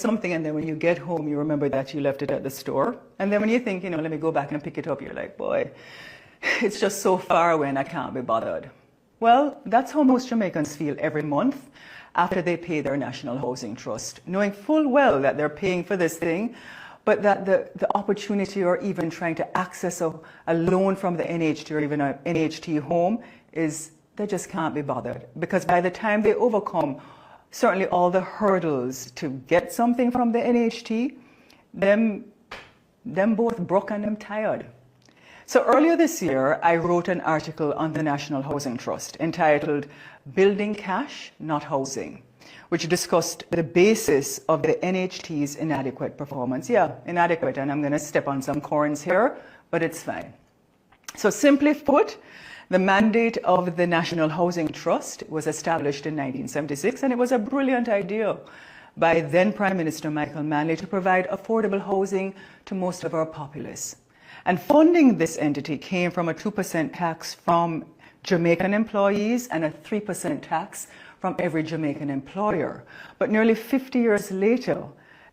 something, and then when you get home, you remember that you left it at the store. And then when you think, let me go back and pick it up, you're like, boy, it's just so far away and I can't be bothered. Well, that's how most Jamaicans feel every month after they pay their National Housing Trust, knowing full well that they're paying for this thing, but that the opportunity or even trying to access a loan from the NHT or even an NHT home they just can't be bothered. Because by the time they overcome certainly all the hurdles to get something from the NHT, them both broke and them tired. So earlier this year, I wrote an article on the National Housing Trust entitled Building Cash, Not Housing, which discussed the basis of the NHT's inadequate performance. Yeah, inadequate, and I'm going to step on some corns here, but it's fine. So simply put, the mandate of the National Housing Trust was established in 1976, and it was a brilliant idea by then Prime Minister Michael Manley to provide affordable housing to most of our populace. And funding this entity came from a 2% tax from Jamaican employees and a 3% tax from every Jamaican employer. But nearly 50 years later,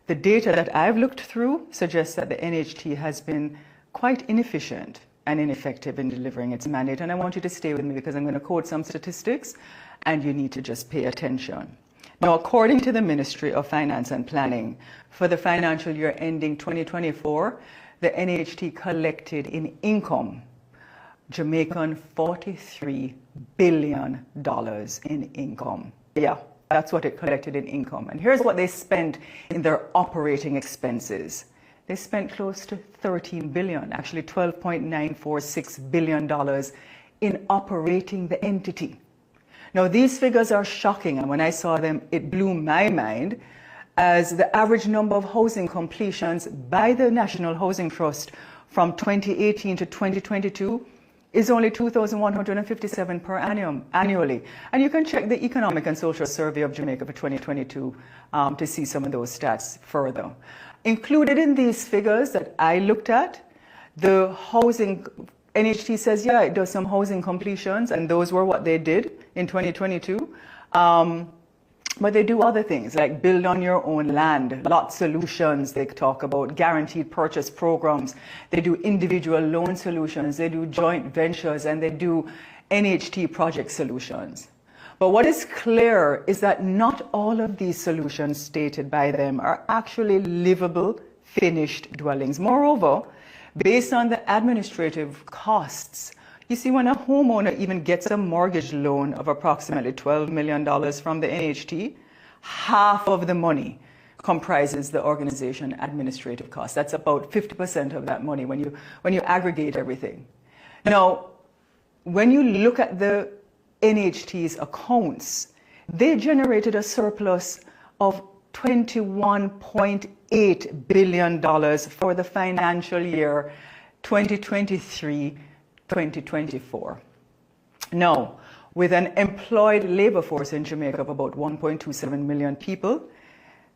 the data that I've looked through suggests that the NHT has been quite inefficient and ineffective in delivering its mandate. And I want you to stay with me because I'm going to quote some statistics and you need to just pay attention. Now, according to the Ministry of Finance and Planning, for the financial year ending 2024, the NHT collected in income Jamaican $43 billion in income. Yeah, that's what it collected in income. And here's what they spent in their operating expenses. They spent close to $13 billion, actually $12.946 billion in operating the entity. Now, these figures are shocking, and when I saw them, it blew my mind, as the average number of housing completions by the National Housing Trust from 2018 to 2022 is only 2,157 per annum, annually. And you can check the Economic and Social Survey of Jamaica for 2022 to see some of those stats further. Included in these figures that I looked at, the housing, NHT says, yeah, it does some housing completions, and those were what they did in 2022. But they do other things like build on your own land, lot solutions they talk about, guaranteed purchase programs. They do individual loan solutions, they do joint ventures, and they do NHT project solutions. But what is clear is that not all of these solutions stated by them are actually livable, finished dwellings. Moreover, based on the administrative costs, you see, when a homeowner even gets a mortgage loan of approximately $12 million from the NHT, half of the money comprises the organization administrative costs. That's about 50% of that money when you aggregate everything. Now, when you look at the NHT's accounts, they generated a surplus of $21.8 billion for the financial year 2023-2024. Now, with an employed labor force in Jamaica of about 1.27 million people,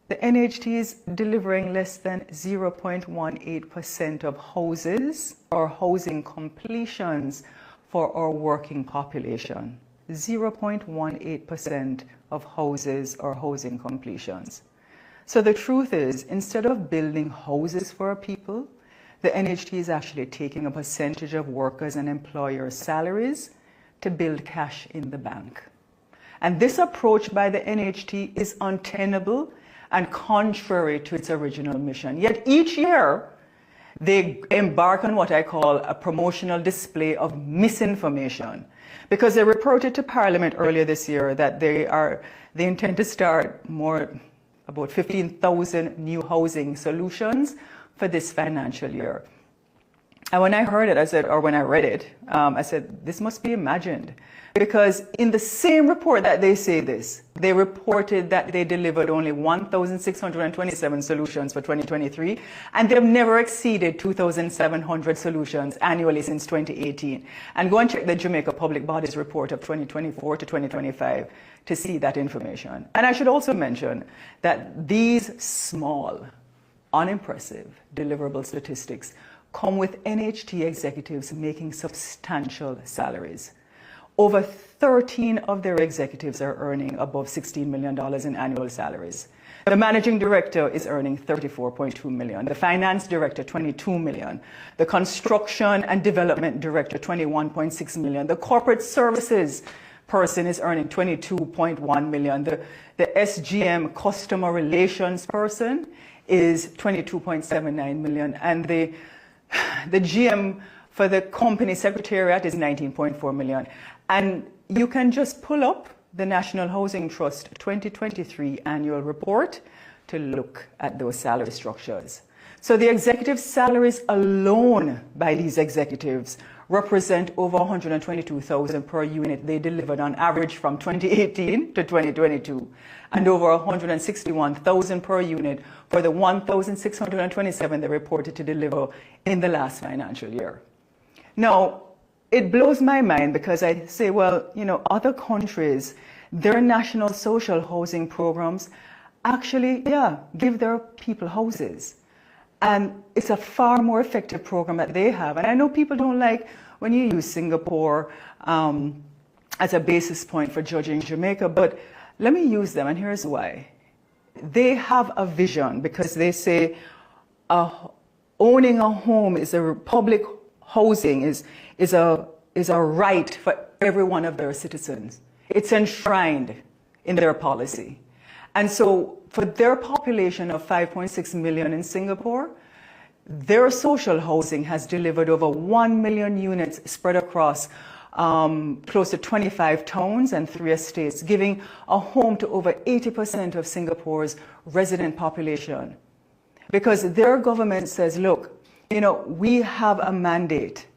the NHT is delivering less than 0.18% of houses or housing completions for our working population. 0.18% of houses or housing completions. So the truth is, instead of building houses for our people, the NHT is actually taking a percentage of workers' and employers' salaries to build cash in the bank. And this approach by the NHT is untenable and contrary to its original mission. Yet each year, they embark on what I call a promotional display of misinformation, because they reported to Parliament earlier this year that they intend to start about 15,000 new housing solutions for this financial year. And when I heard it, when I read it, I said, this must be imagined. Because in the same report that they say this, they reported that they delivered only 1,627 solutions for 2023, and they've never exceeded 2,700 solutions annually since 2018. And go and check the Jamaica Public Bodies report of 2024 to 2025 to see that information. And I should also mention that these small, unimpressive deliverable statistics come with NHT executives making substantial salaries. Over 13 of their executives are earning above $16 million in annual salaries. The managing director is earning 34.2 million. The finance director, 22 million. The construction and development director, 21.6 million. The corporate services person is earning 22.1 million. The SGM customer relations person is 22.79 million. And the GM for the company secretariat is 19.4 million. And you can just pull up the National Housing Trust 2023 annual report to look at those salary structures. So the executive salaries alone by these executives represent over 122,000 per unit they delivered on average from 2018 to 2022, and over 161,000 per unit for the 1,627 they reported to deliver in the last financial year. Now, it blows my mind because I say, well, you know, other countries, their national social housing programs actually, give their people houses. And it's a far more effective program that they have. And I know people don't like when you use Singapore as a basis point for judging Jamaica, but let me use them, and here's why. They have a vision because they say owning a home is a public housing is a right for every one of their citizens. It's enshrined in their policy. And so for their population of 5.6 million in Singapore, their social housing has delivered over 1 million units spread across close to 25 towns and 3 estates, giving a home to over 80% of Singapore's resident population. Because their government says, look, you know, we have a mandate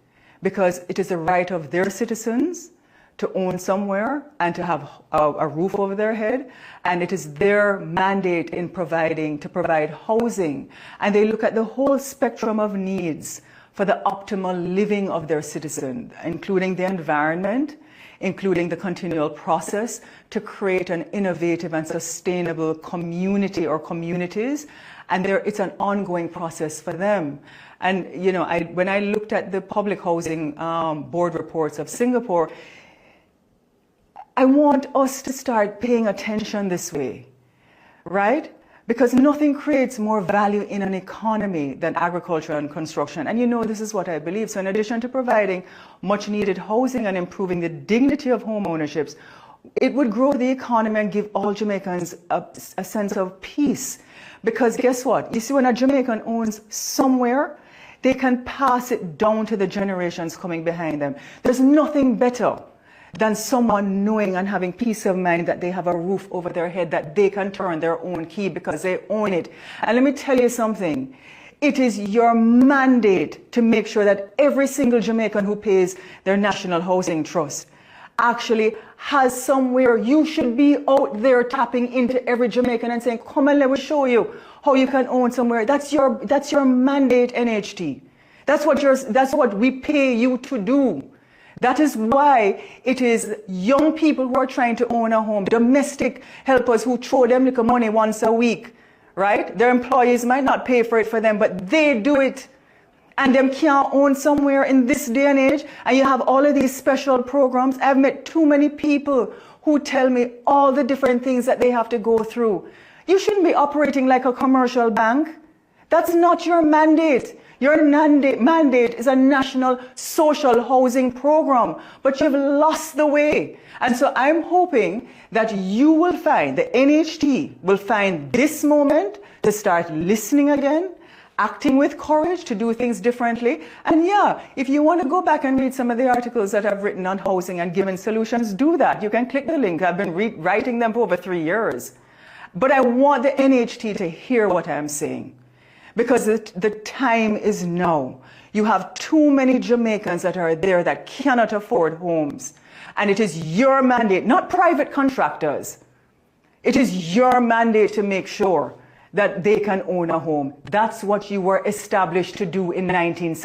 because it is a right of their citizens to own somewhere and to have a roof over their head. And it is their mandate in to provide housing. And they look at the whole spectrum of needs for the optimal living of their citizen, including the environment, including the continual process to create an innovative and sustainable community or communities. And it's an ongoing process for them. And, you know, when I looked at the public housing board reports of Singapore, I want us to start paying attention this way, right? Because nothing creates more value in an economy than agriculture and construction. And you know, this is what I believe. So in addition to providing much needed housing and improving the dignity of home ownerships, it would grow the economy and give all Jamaicans a sense of peace. Because guess what? You see, when a Jamaican owns somewhere, they can pass it down to the generations coming behind them. There's nothing better than someone knowing and having peace of mind that they have a roof over their head, that they can turn their own key because they own it. And let me tell you something. It is your mandate to make sure that every single Jamaican who pays their National Housing Trust actually has somewhere. You should be out there tapping into every Jamaican and saying, come and let me show you how you can own somewhere. That's your mandate, NHT. That's what we pay you to do. That is why it is young people who are trying to own a home, domestic helpers who throw them little money once a week, right? Their employees might not pay for it for them, but they do it. And them can't own somewhere in this day and age. And you have all of these special programs. I've met too many people who tell me all the different things that they have to go through. You shouldn't be operating like a commercial bank. That's not your mandate. Your mandate is a national social housing program, but you've lost the way. And so I'm hoping that you will find, the NHT will find this moment to start listening again, acting with courage to do things differently. And yeah, if you want to go back and read some of the articles that I've written on housing and given solutions, do that. You can click the link. I've been writing them for over 3 years. But I want the NHT to hear what I'm saying. Because the time is now. You have too many Jamaicans that are there that cannot afford homes. And it is your mandate, not private contractors. It is your mandate to make sure that they can own a home. That's what you were established to do in 1970.